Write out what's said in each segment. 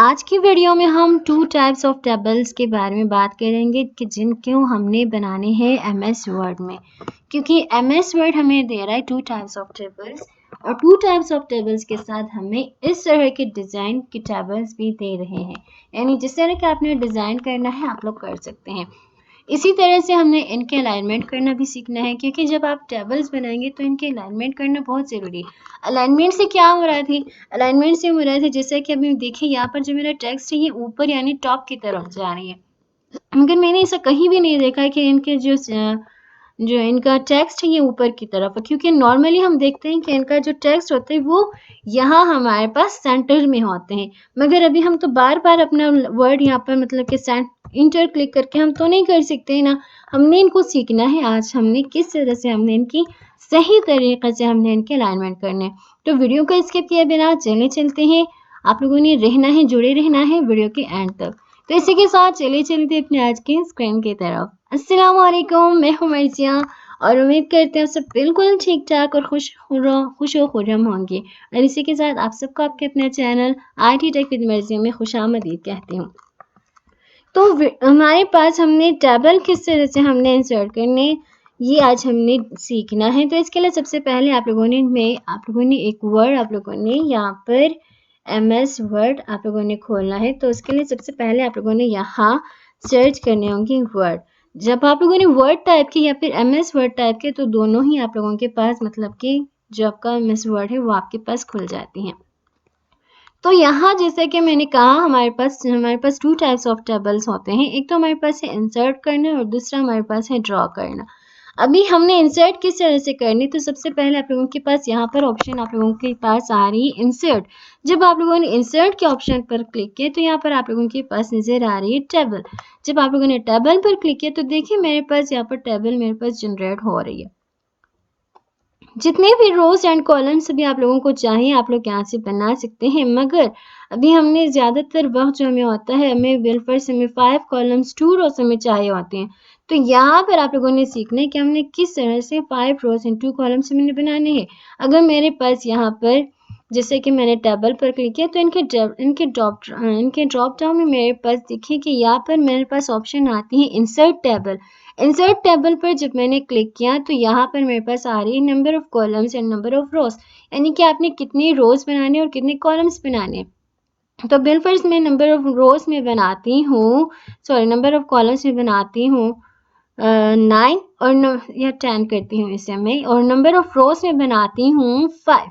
आज की वीडियो में हम टू टाइप्स ऑफ टेबल्स के बारे में बात करेंगे कि जिनको हमने बनाने हैं एमएस वर्ड में, क्योंकि एमएस वर्ड हमें दे रहा है टू टाइप्स ऑफ टेबल्स और टू टाइप्स ऑफ टेबल्स के साथ हमें इस तरह के डिज़ाइन की टेबल्स भी दे रहे हैं। यानी जिस तरह का आपने डिज़ाइन करना है आप लोग कर सकते हैं। इसी तरह से हमने इनके अलाइनमेंट करना भी सीखना है, क्योंकि जब आप टेबल्स बनाएंगे तो इनके अलाइनमेंट करना बहुत ज़रूरी है। अलाइनमेंट से क्या हो रहा थी, अलाइनमेंट से हो रहा था जैसे कि अभी देखिए यहाँ पर जो मेरा टेक्स्ट है ये ऊपर यानी टॉप की तरफ जा रही है, मगर मैंने ऐसा कहीं भी नहीं देखा कि इनके जो इनका टेक्स्ट है ये ऊपर की तरफ है, क्योंकि नॉर्मली हम देखते हैं कि इनका जो टेक्स्ट होता है वो यहाँ हमारे पास सेंटर में होते हैं, मगर अभी हम तो बार बार अपना वर्ड यहाँ पर मतलब कि इंटर क्लिक करके हम तो नहीं कर सकते ना। हमने इनको सीखना है आज हमने किस तरह से हमने इनकी सही तरीके से हमने इनके अलाइनमेंट करने। तो वीडियो को स्किप किए बिना चलते हैं, आप लोगों ने रहना है, जुड़े रहना है वीडियो के एंड तक। तो इसी के साथ चलते अपने आज की स्क्रीन की तरफ। अस्सलाम वालेकुम, मैं हूं मर्जिया और उम्मीद करते हैं सब बिल्कुल ठीक ठाक और खुश खुर्रम होंगे। और इसी के साथ आप सबको आपके अपने चैनल IT टेक विद मर्जिया में खुशामदीद कहती हूँ। तो हमारे पास हमने टेबल किस तरह से हमने इंसर्ट करने ये आज हमने सीखना है। तो इसके लिए सबसे पहले आप लोगों ने एक वर्ड आप लोगों ने यहाँ पर MS वर्ड आप लोगों ने खोलना है। तो उसके लिए सबसे पहले आप लोगों ने यहाँ सर्च करने होंगे वर्ड। जब आप लोगों ने वर्ड टाइप किया या फिर MS वर्ड टाइप किया तो दोनों ही आप लोगों के पास मतलब कि जो आपका MS वर्ड है वो आपके पास खुल जाती हैं। तो यहाँ जैसे कि मैंने कहा हमारे पास टू टाइप्स ऑफ टेबल्स होते हैं। एक तो हमारे पास है इंसर्ट करना और दूसरा हमारे पास है ड्रॉ करना। अभी हमने इंसर्ट किस तरह से करनी, तो सबसे पहले आप लोगों के पास यहाँ पर ऑप्शन आप लोगों के पास आ रही है इंसर्ट। जब आप लोगों ने इंसर्ट के ऑप्शन पर क्लिक किया तो यहाँ पर आप लोगों के पास नजर आ रही है टेबल। जब आप लोगों ने टेबल पर क्लिक किया तो देखिए मेरे पास यहाँ पर टेबल मेरे पास जनरेट हो रही है। जितने भी रोज एंड कॉलम्स भी आप लोगों को चाहिए आप लोग यहाँ से बना सकते हैं, मगर अभी हमने ज़्यादातर वक्त जो हमें होता है हमें बिलफर्स हमें 5 कॉलम्स 2 रोज हमें चाहिए होते हैं। तो यहाँ पर आप लोगों ने सीखना है कि हमने किस तरह से 5 रोज एंड 2 कॉलम्स मैंने बनाने हैं। अगर मेरे पास यहाँ पर जैसे कि मैंने टेबल पर क्लिक किया तो इनके ड्रॉप डाउन में मेरे पास देखिए कि यहाँ पर मेरे पास ऑप्शन आती है इंसर्ट टेबल। इंसर्ट टेबल पर जब मैंने क्लिक किया तो यहाँ पर मेरे पास आ रही है number of columns and number of रोज, यानी कि आपने कितने रोज बनाने और कितने कॉलम्स बनाने। तो बिलफर्स में नंबर ऑफ रोज में बनाती हूँ, नंबर ऑफ कॉलम्स में बनाती हूँ 9 और या 10 करती हूँ इसे मैं, और नंबर ऑफ रोज में बनाती हूँ 5।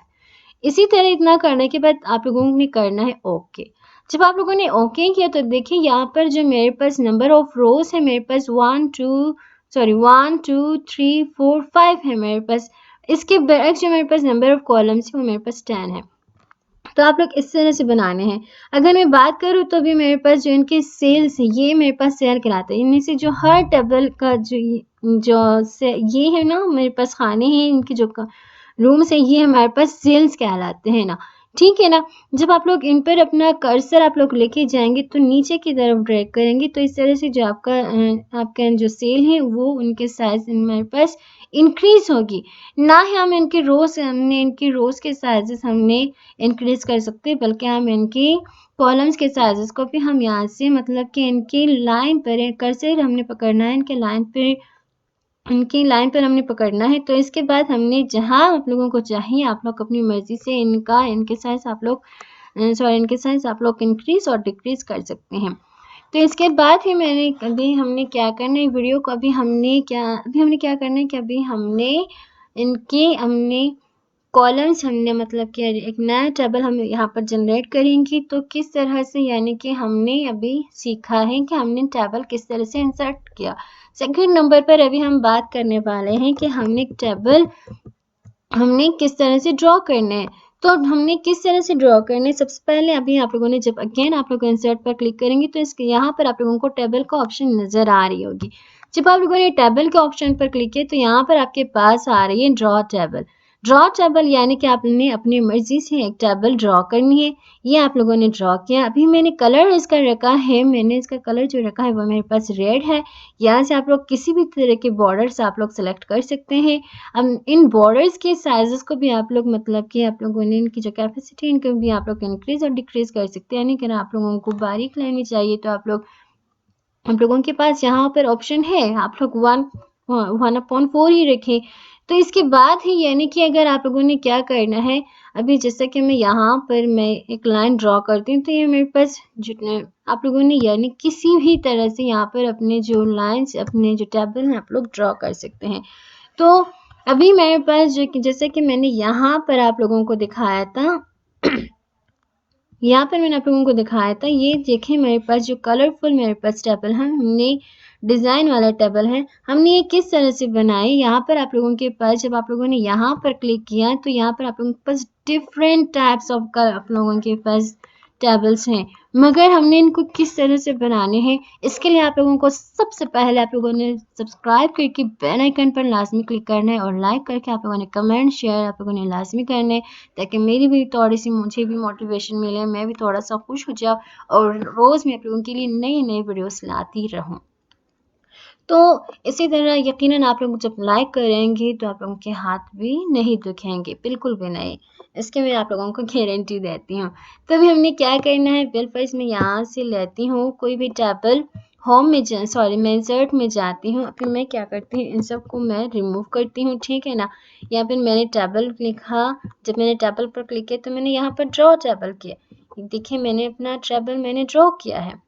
इसी तरह इतना करने के बाद आप लोगों ने करना है ओके। जब आप लोगों ने ओके किया तो देखिए यहाँ पर जो मेरे पास नंबर ऑफ रोज है मेरे पास 1 2 3 4 5 है मेरे पास। इसके बैक जो मेरे पास नंबर ऑफ कॉलम्स है वो मेरे पास 10 है। तो आप लोग इस तरह से बनाने हैं। अगर मैं बात करूँ तो भी मेरे पास जो इनके सेल्स है ये मेरे पास सेल कहलाते हैं। इनमें से जो हर टेबल का ये है ना मेरे पास खाने हैं, इनके जो रूम से ये हमारे पास सेल्स कहलाते हैं ना, ठीक है ना। जब आप लोग इन पर अपना कर्सर आप लोग लेके जाएंगे तो नीचे की तरफ ड्रैग करेंगे तो इस तरह से जो आपका जो सेल है वो उनके साइज हमारे पास इंक्रीज होगी। ना ही हम इनके रोज के साइजेस हमने इंक्रीज कर सकते हैं, बल्कि हम इनके कॉलम्स के साइजेस को भी हम यहाँ से मतलब कि इनकी लाइन पर कर्सर हमने पकड़ना है, इनकी लाइन पर हमने पकड़ना है। तो इसके बाद हमने जहाँ आप लोगों को चाहिए आप लोग अपनी मर्जी से इनके साइज आप लोग इंक्रीज और डिक्रीज कर सकते हैं। तो इसके बाद ही हमने क्या करना है वीडियो को अभी हमने क्या करना है कि अभी हमने कॉलम्स हमने मतलब कि एक नया टेबल हम यहाँ पर जनरेट करेंगे। तो किस तरह से, यानी कि हमने अभी सीखा है कि हमने टेबल किस तरह से इंसर्ट किया। सेकंड नंबर पर अभी हम बात करने वाले हैं कि हमने टेबल हमने किस तरह से ड्रॉ करना है। तो हमने किस तरह से ड्रॉ करना है, सबसे पहले अभी आप लोगों ने जब अगेन आप लोग इंसर्ट पर क्लिक करेंगे तो इसके यहाँ पर आप लोगों को टेबल का ऑप्शन नजर आ रही होगी। जब आप लोगों ने टेबल के ऑप्शन पर क्लिक किया तो यहाँ पर आपके पास आ रही है ड्रॉ टेबल। ड्रॉ टेबल यानी कि आपने अपनी मर्जी से एक टेबल ड्रॉ करनी है। ये आप लोगों ने ड्रॉ किया। अभी मैंने कलर इसका रखा है, मैंने इसका कलर जो रखा है वो मेरे पास रेड है। यहाँ से आप लोग किसी भी तरह के बॉर्डर्स आप लोग सेलेक्ट कर सकते हैं। अब इन बॉर्डर्स के साइजेस को भी आप लोग मतलब कि आप लोगों ने इनकी जो कैपेसिटी इनको भी आप लोग इंक्रीज और डिक्रीज कर सकते हैं। यानी कि आप लोगों को बारीक लेनी चाहिए तो आप लोगों के पास यहाँ पर ऑप्शन है, आप लोग 1/4 ही रखें। तो इसके बाद ही यानी कि अगर आप लोगों ने क्या करना है, अभी जैसा कि मैं यहाँ पर मैं एक लाइन ड्रॉ करती हूँ तो ये मेरे पास जितने आप लोगों ने यानी किसी भी तरह से यहाँ पर अपने जो लाइन्स अपने जो टेबल हैं आप लोग ड्रॉ कर सकते हैं। तो अभी मेरे पास जो जैसे कि मैंने यहाँ पर आप लोगों को दिखाया था यहाँ पर मैंने आप लोगों को दिखाया था, ये देखें मेरे पास जो कलरफुल मेरे पास टेबल है, हमने डिज़ाइन वाला टेबल है, हमने ये किस तरह से बनाए। यहाँ पर आप लोगों के पास जब आप लोगों ने यहाँ पर क्लिक किया तो यहाँ पर आप लोगों के पास डिफरेंट टाइप्स ऑफ आप लोगों के पास टेबल्स हैं, मगर हमने इनको किस तरह से बनाने हैं इसके लिए आप लोगों को सबसे पहले आप लोगों ने सब्सक्राइब करके बेल आइकन पर लाजमी क्लिक करना है और लाइक करके आप लोगों ने कमेंट शेयर आप लोगों ने लाजमी करना है ताकि मेरी भी थोड़ी सी मुझे भी मोटिवेशन मिले, मैं भी थोड़ा सा खुश हो जाऊँ और रोज़ मैं आप लोगों के लिए नई नई वीडियोस लाती रहूँ। तो इसी तरह यकीनन आप लोग जब लाइक करेंगे तो आप लोगों के हाथ भी नहीं दुखेंगे, बिल्कुल भी नहीं। इसकी मैं आप लोगों को गारंटी देती हूँ। तो अभी हमने क्या करना है, बिल फर्स्ट मैं यहाँ से लेती हूँ कोई भी टेबल, होम में मैं इंसर्ट में जाती हूँ। फिर मैं क्या करती हूँ, इन सबको मैं रिमूव करती हूँ, ठीक है ना। या फिर मैंने टेबल लिखा, जब मैंने टेबल पर क्लिक किया तो मैंने यहाँ पर ड्रॉ टेबल किया। देखिए मैंने अपना टेबल मैंने ड्रॉ किया है।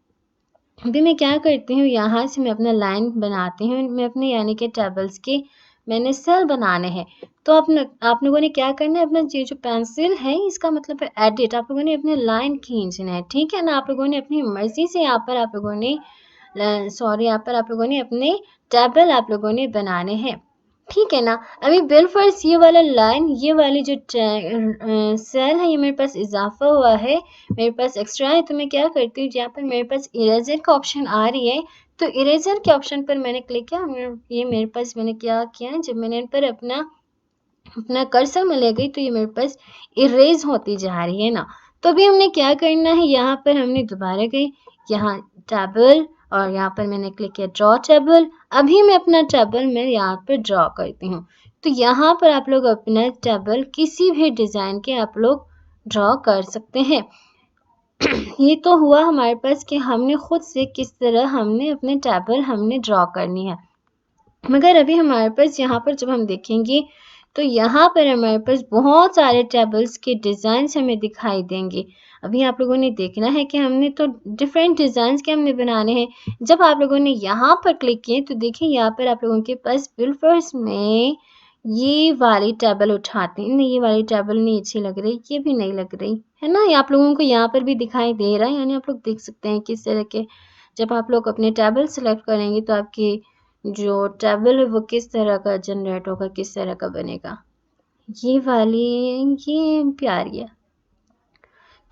अभी मैं क्या करती हूँ, यहाँ से मैं अपना लाइन बनाती हूँ, मैं अपने यानी कि टेबल्स के मैंने सेल बनाने हैं। तो आप लोगों ने क्या करना है, अपना ये जो पेंसिल है इसका मतलब है एडिट, आप लोगों ने अपने लाइन खींचना है, ठीक है ना। आप लोगों ने अपनी मर्जी से यहाँ पर आप लोगों ने यहाँ पर आप लोगों ने अपने टेबल आप लोगों ने बनाने हैं, ठीक है ना। अभी बिल फर्स्ट ये वाला लाइन ये वाली जो सेल है ये मेरे पास इजाफा हुआ है, मेरे पास एक्स्ट्रा है। तो मैं क्या करती हूँ, यहाँ पर मेरे पास इरेजर का ऑप्शन आ रही है तो इरेजर के ऑप्शन पर मैंने क्लिक किया। ये मेरे पास मैंने क्या किया, जब मैंने इन पर अपना अपना कर्सर में ले गई तो ये मेरे पास इरेज होती जा रही है ना। तो अभी हमने क्या करना है, यहाँ पर हमने दोबारा गई, यहाँ टेबल और यहाँ पर मैंने क्लिक किया ड्रॉ टेबल। अभी मैं अपना टेबल मैं यहाँ पर ड्रॉ करती हूँ। तो यहाँ पर आप लोग अपना टेबल किसी भी डिज़ाइन के आप लोग ड्रॉ कर सकते हैं। ये तो हुआ हमारे पास कि हमने खुद से किस तरह हमने अपने टेबल हमने ड्रॉ करनी है। मगर अभी हमारे पास यहाँ पर जब हम देखेंगे तो यहाँ पर हमारे पास बहुत सारे टेबल्स के डिज़ाइंस हमें दिखाई देंगे। अभी आप लोगों ने देखना है कि हमने तो डिफरेंट डिज़ाइंस के हमने बनाने हैं। जब आप लोगों ने यहाँ पर क्लिक किए तो देखिए यहाँ पर आप लोगों के पास बिल फर्स्ट में ये वाली टेबल उठाते हैं, नहीं ये वाली टेबल नहीं अच्छी लग रही, ये भी नहीं लग रही है ना। ये आप लोगों को यहाँ पर भी दिखाई दे रहा है, यानी आप लोग देख सकते हैं किस तरह के जब आप लोग अपने टेबल सेलेक्ट करेंगे तो आपकी जो टेबल है वो किस तरह का जनरेट होगा, किस तरह का बनेगा। ये वाली ये प्यारी है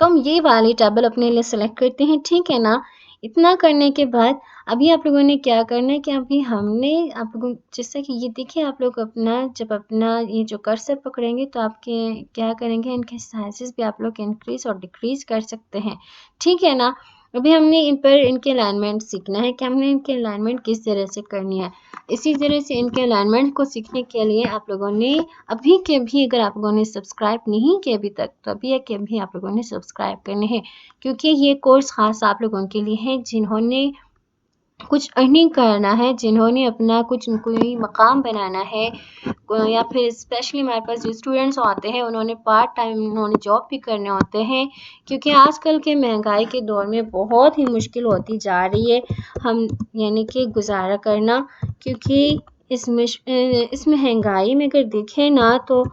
तो हम ये वाली टेबल अपने लिए सेलेक्ट करते हैं, ठीक है ना। इतना करने के बाद अभी आप लोगों ने क्या करना है कि अभी हमने आप लोगों जैसा कि ये देखिए आप लोग अपना जब अपना ये जो कर्सर पकड़ेंगे तो आपके क्या करेंगे, इनके साइजेस भी आप लोग इंक्रीज और डिक्रीज कर सकते हैं, ठीक है ना। अभी हमने इन पर इनके अलाइनमेंट सीखना है कि हमने इनके अलाइनमेंट किस तरह से करनी है। इसी तरह से इनके अलाइनमेंट को सीखने के लिए आप लोगों ने अभी के भी अगर आप लोगों ने सब्सक्राइब नहीं किया अभी तक तो अभी के भी आप लोगों ने सब्सक्राइब करने हैं, क्योंकि ये कोर्स ख़ास आप लोगों के लिए है जिन्होंने कुछ अर्निंग करना है, जिन्होंने अपना कुछ कोई मकाम बनाना है, या फिर स्पेशली हमारे पास जो स्टूडेंट्स आते हैं उन्होंने पार्ट टाइम उन्होंने जॉब भी करने होते हैं, क्योंकि आजकल के महंगाई के दौर में बहुत ही मुश्किल होती जा रही है हम यानी कि गुजारा करना, क्योंकि इस महंगाई में अगर देखें ना तो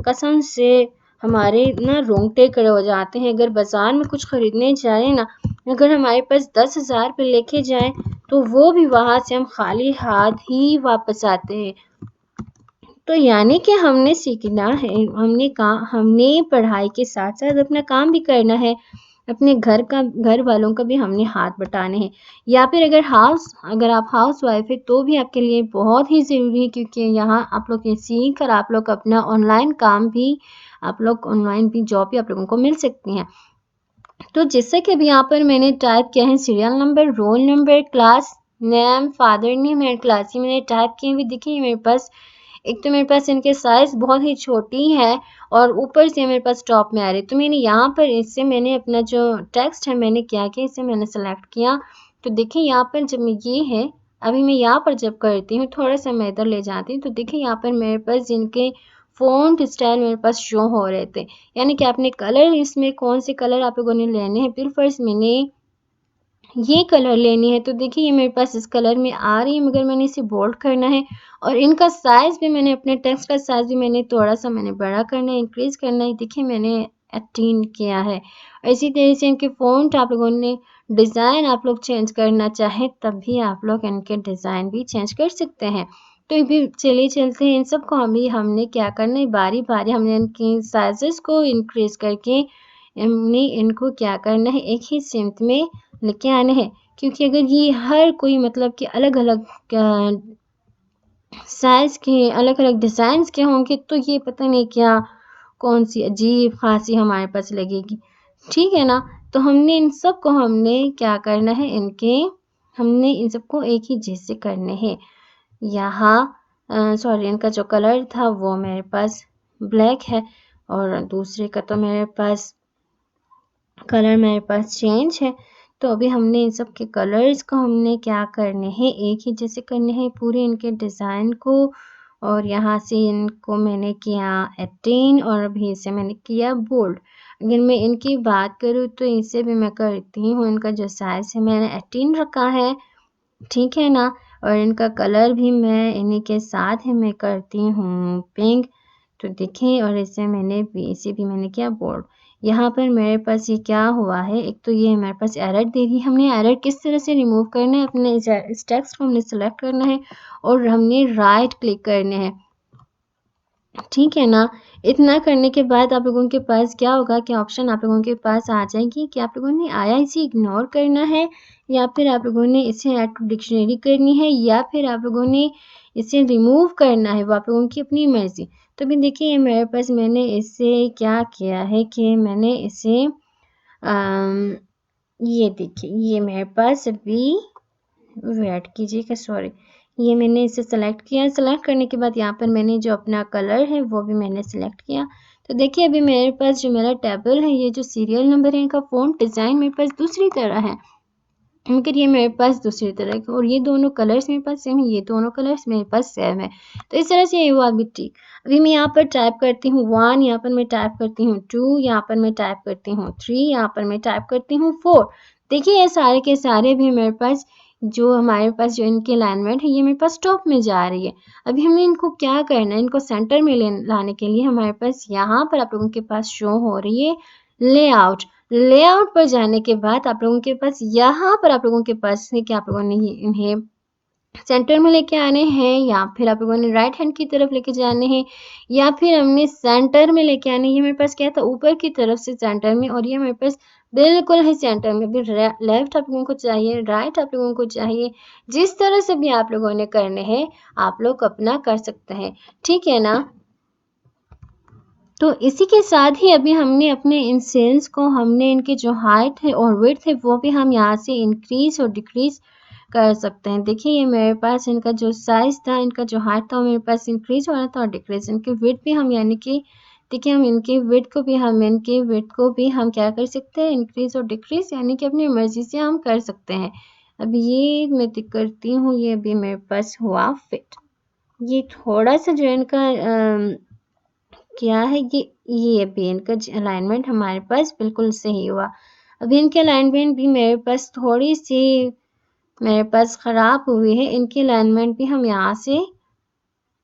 कसम से हमारे ना रोंगटे खड़े हो जाते हैं। अगर बाज़ार में कुछ ख़रीदने जाएँ ना, अगर हमारे पास 10,000 रुपये लेके जाएँ तो वो भी वहाँ से हम खाली हाथ ही वापस आते हैं। तो यानी कि हमने सीखना है, हमने पढ़ाई के साथ साथ अपना काम भी करना है। अपने घर वालों का भी हमने हाथ बटाने हैं। या फिर अगर आप हाउस वाइफ है तो भी आपके लिए बहुत ही ज़रूरी है, क्योंकि यहाँ आप लोग ये सीख कर आप लोग अपना ऑनलाइन भी जॉब भी आप लोगों को मिल सकती हैं। तो जैसा कि अभी यहाँ पर मैंने टाइप किया है serial number, roll number, class name, father name and class, ये मैंने टाइप किए हुए। देखिए मेरे पास एक तो मेरे पास इनके साइज़ बहुत ही छोटी है और ऊपर से मेरे पास टॉप में आ रही है। तो मैंने यहाँ पर इससे मैंने अपना जो टेक्स्ट है मैंने क्या किया, इसे मैंने सेलेक्ट किया। तो देखिए यहाँ पर जब मैं ये है, अभी मैं यहाँ पर जब करती हूँ थोड़ा सा मैं इधर ले जाती हूँ, तो देखिए यहाँ पर मेरे पास जिनके फ़ॉन्ट स्टाइल मेरे पास शो हो रहे थे, यानी कि आपने कलर इसमें कौन से कलर आप लोगों ने लेने हैं। फिर फर्स्ट मैंने ये कलर लेनी है, तो देखिए ये मेरे पास इस कलर में आ रही है, मगर मैंने इसे बोल्ड करना है और इनका साइज़ भी मैंने अपने टेक्स्ट का साइज़ भी मैंने थोड़ा सा मैंने बड़ा करना है, इंक्रीज़ करना है। देखिए मैंने 18 किया है। इसी तरह से इनके फ़ॉन्ट आप लोगों ने डिज़ाइन आप लोग चेंज करना चाहें तब भी आप लोग इनके डिज़ाइन भी चेंज कर सकते हैं। तो अभी चलिए चलते हैं, इन सबको अभी हमने क्या करना है, बारी-बारी हमने इनकी साइज़ेज़ को इंक्रीज़ करके हमने इनको क्या करना है, एक ही सिमत में लेके आने हैं। क्योंकि अगर ये हर कोई मतलब कि अलग-अलग साइज़ के अलग-अलग डिज़ाइन्स के होंगे तो ये पता नहीं क्या कौन-सी अजीब-खासी हमारे पास लगेगी। ठीक है ना? तो हमने क्या करना है, हमने इन सबको एक ही जैसे करने हैं। यहाँ सॉरी, इनका जो कलर था वो मेरे पास ब्लैक है और दूसरे का तो मेरे पास कलर मेरे पास चेंज है। तो अभी हमने इन सब के कलर्स को हमने क्या करने हैं, एक ही जैसे करने हैं पूरे इनके डिज़ाइन को। और यहाँ से इनको मैंने किया 18 और अभी इसे मैंने किया बोल्ड। अगर मैं इनकी बात करूँ तो इसे भी मैं करती हूँ, इनका जो साइज़ है मैंने 18 रखा है, ठीक है ना? और इनका कलर भी मैं इन्हीं के साथ ही मैं करती हूँ पिंक। तो देखिए और इसे भी मैंने किया बोल्ड। यहाँ पर मेरे पास ये क्या हुआ है, एक तो ये हमारे पास एरर दे दी। हमने एरर किस तरह से रिमूव करना है, अपने इस टेक्स्ट को हमने सेलेक्ट करना है और हमने राइट क्लिक करने हैं, ठीक है ना? इतना करने के बाद आप लोगों के पास क्या होगा कि ऑप्शन आप लोगों के पास आ जाएगी कि आप लोगों ने आईआईसी इग्नोर करना है या फिर आप लोगों ने इसे ऐड टू डिक्शनरी करनी है या फिर आप लोगों ने इसे रिमूव करना है, वो आप लोगों की अपनी मर्ज़ी। तो अभी देखिए मेरे पास मैंने इसे क्या किया है कि मैंने इसे ये देखिए ये मेरे पास अभी वेट कीजिएगा, सॉरी, ये मैंने इसे सेलेक्ट किया। सेलेक्ट करने के बाद यहाँ पर मैंने जो अपना कलर है वो भी मैंने सेलेक्ट किया। तो देखिए अभी मेरे पास जो मेरा टेबल है, ये जो सीरियल नंबर है, इनका फ़ॉन्ट डिज़ाइन मेरे पास दूसरी तरह है, मगर ये मेरे पास दूसरी तरह के और ये दोनों कलर्स मेरे पास सेम है, ये दोनों कलर्स मेरे पास सेम है। तो इस तरह से ये हुआ अभी ठीक। अभी मैं यहाँ पर टाइप करती हूँ 1, यहाँ पर मैं टाइप करती हूँ 2, यहाँ पर मैं टाइप करती हूँ 3, यहाँ पर मैं टाइप करती हूँ 4। देखिए ये सारे के सारे भी मेरे पास हमारे पास जो इनकी अलाइनमेंट है ये मेरे पास टॉप में जा रही है। अभी हमें इनको क्या करना है, इनको सेंटर में लाने के लिए हमारे पास यहाँ पर आप लोगों के पास शो हो रही है लेआउट। लेआउट पर जाने के बाद आप लोगों के पास यहाँ पर आप लोगों के पास है कि आप लोगों ने इन्हें सेंटर में लेके आने हैं या फिर आप लोगों ने राइट हैंड की तरफ लेके जाने हैं या फिर हमने सेंटर में लेके आने। ये मेरे पास क्या था, ऊपर की तरफ से सेंटर में, और ये मेरे पास बिल्कुल है सेंटर में। अभी लेफ्ट आप लोगों को चाहिए, राइट आप लोगों को चाहिए, जिस तरह से भी आप लोगों ने करने हैं आप लोग अपना कर सकते हैं, ठीक है ना? तो इसी के साथ ही अभी हमने अपने इन सेल्स को हमने इनकी जो हाइट है और विड्थ है वो भी हम यहाँ से इंक्रीज़ और डिक्रीज़ कर सकते हैं। देखिए ये मेरे पास इनका जो साइज़ था, इनका जो हाइट था वो मेरे पास इंक्रीज़ हो रहा था और डिक्रीज़। इनकी विड्थ भी हम यानी कि देखिए हम इनकी विड्थ को भी हम क्या कर सकते हैं, इंक्रीज़ और डिक्रीज़, यानी कि अपनी मर्ज़ी से हम कर सकते हैं। अब ये मैं टिक करती हूँ, ये अभी मेरे पास हुआ फिट। ये थोड़ा-सा जो इनका क्या है, ये अभी इनका अलाइनमेंट हमारे पास बिल्कुल सही हुआ। अभी इनकी अलाइनमेंट भी मेरे पास थोड़ी-सी मेरे पास ख़राब हुई है। इनकी अलाइनमेंट भी हम यहाँ से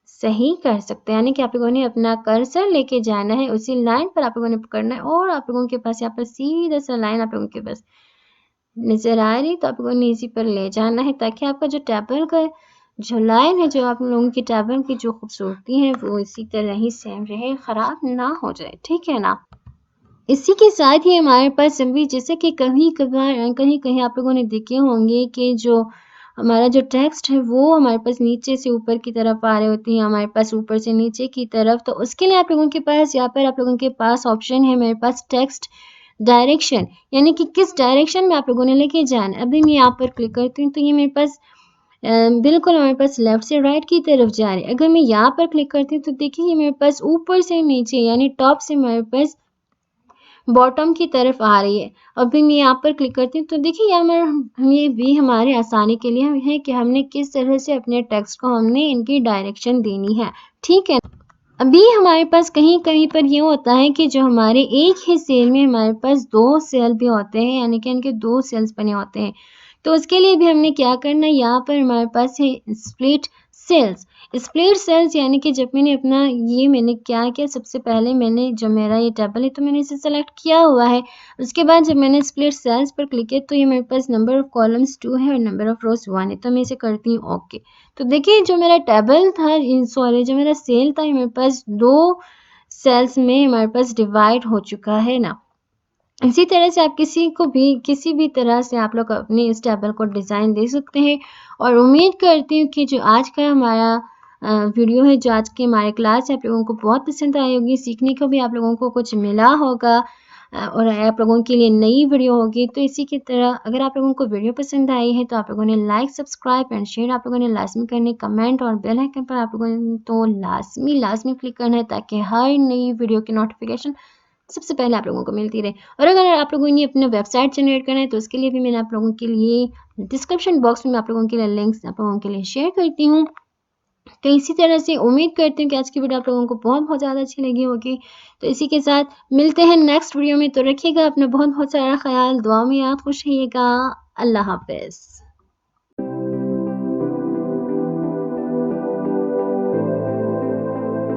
सही कर सकते हैं, यानी कि आप लोगों ने अपना कर्सर लेके जाना है, उसी लाइन पर आप लोगों ने पकड़ना है और आप लोगों के पास यहाँ पर सीधा-सा लाइन आप लोगों के पास नज़र आ रही, तो आप लोगों ने इसी पर ले जाना है ताकि आपका जो टेबल का जो लाइन है, जो आप लोगों की टेबल की जो खूबसूरती है वो इसी तरह ही सेम रहे, ख़राब ना हो जाए, ठीक है ना? इसी के साथ ही हमारे पास अभी जैसे कि कभी-कभार कहीं-कहीं आप लोगों ने देखे होंगे कि जो हमारा जो टेक्स्ट है वो हमारे पास नीचे से ऊपर की तरफ आ रहे होते हैं, हमारे पास ऊपर से नीचे की तरफ। तो उसके लिए आप लोगों के पास यहाँ पर आप लोगों के पास ऑप्शन है मेरे पास टेक्स्ट डायरेक्शन, यानी कि किस डायरेक्शन में आप लोगों ने लेके जाना है। अभी मैं यहाँ पर क्लिक करती हूँ तो ये मेरे पास बिल्कुल हमारे पास लेफ्ट से राइट की तरफ जा रहे हैं। अगर मैं यहाँ पर क्लिक करती हूँ तो देखिए ये मेरे पास ऊपर से नीचे यानी टॉप से हमारे पास बॉटम की तरफ आ रही है। अभी मैं यहाँ पर क्लिक करती हूँ तो देखिए यहाँ ये भी हमारे आसानी के लिए है कि हमने किस तरह से अपने टेक्स्ट को हमने इनकी डायरेक्शन देनी है, ठीक है। अभी हमारे पास कहीं-कहीं पर ये होता है कि जो हमारे एक ही सेल में हमारे पास 2 सेल भी होते हैं, यानी कि इनके 2 सेल्स बने होते हैं। तो उसके लिए भी हमने क्या करना है, यहाँ पर हमारे पास है स्प्लिट सेल्स। स्प्लिट सेल्स यानी कि जब मैंने क्या किया, सबसे पहले मैंने जो मेरा ये टेबल है तो मैंने इसे सेलेक्ट किया हुआ है। उसके बाद जब मैंने स्प्लिट सेल्स पर क्लिक किया तो ये मेरे पास नंबर ऑफ कॉलम्स 2 है और नंबर ऑफ रोज़ 1 है। तो मैं इसे करती हूँ ओके। तो देखिए जो मेरा टेबल था सॉरी जो मेरा सेल था ये मेरे पास 2 सेल्स में हमारे पास डिवाइड हो चुका है ना। इसी तरह से आप किसी भी तरह से आप लोग अपने इस टेबल को डिज़ाइन दे सकते हैं और उम्मीद करती हूँ कि जो आज का हमारा वीडियो है, जो आज की हमारी क्लास है, आप लोगों को बहुत पसंद आई होगी, सीखने को भी आप लोगों को कुछ मिला होगा और आप लोगों के लिए नई वीडियो होगी। तो इसी की तरह अगर आप लोगों को वीडियो पसंद आई है तो आप लोगों ने लाइक, सब्सक्राइब एंड शेयर आप लोगों ने लाज़मी करने, कमेंट और बेल आइकन पर आप लोगों ने तो लाज़मी क्लिक करना है ताकि हर नई वीडियो की नोटिफ़िकेशन सबसे पहले आप लोगों को मिलती रहे। और अगर आप लोगों ने अपना वेबसाइट जनरेट करना है तो उसके लिए भी मैंने आप लोगों के लिए डिस्क्रिप्शन बॉक्स में आप लोगों के लिए लिंक्स आप लोगों के लिए शेयर करती हूँ। तो इसी तरह से उम्मीद करती हूँ कि आज की वीडियो आप लोगों को बहुत ज़्यादा अच्छी लगी होगी। तो इसी के साथ मिलते हैं नेक्स्ट वीडियो में। तो रखिएगा अपना बहुत सारा ख़्याल, दुआ में याद खुश रहिएगा। अल्लाह हाफ़िज़।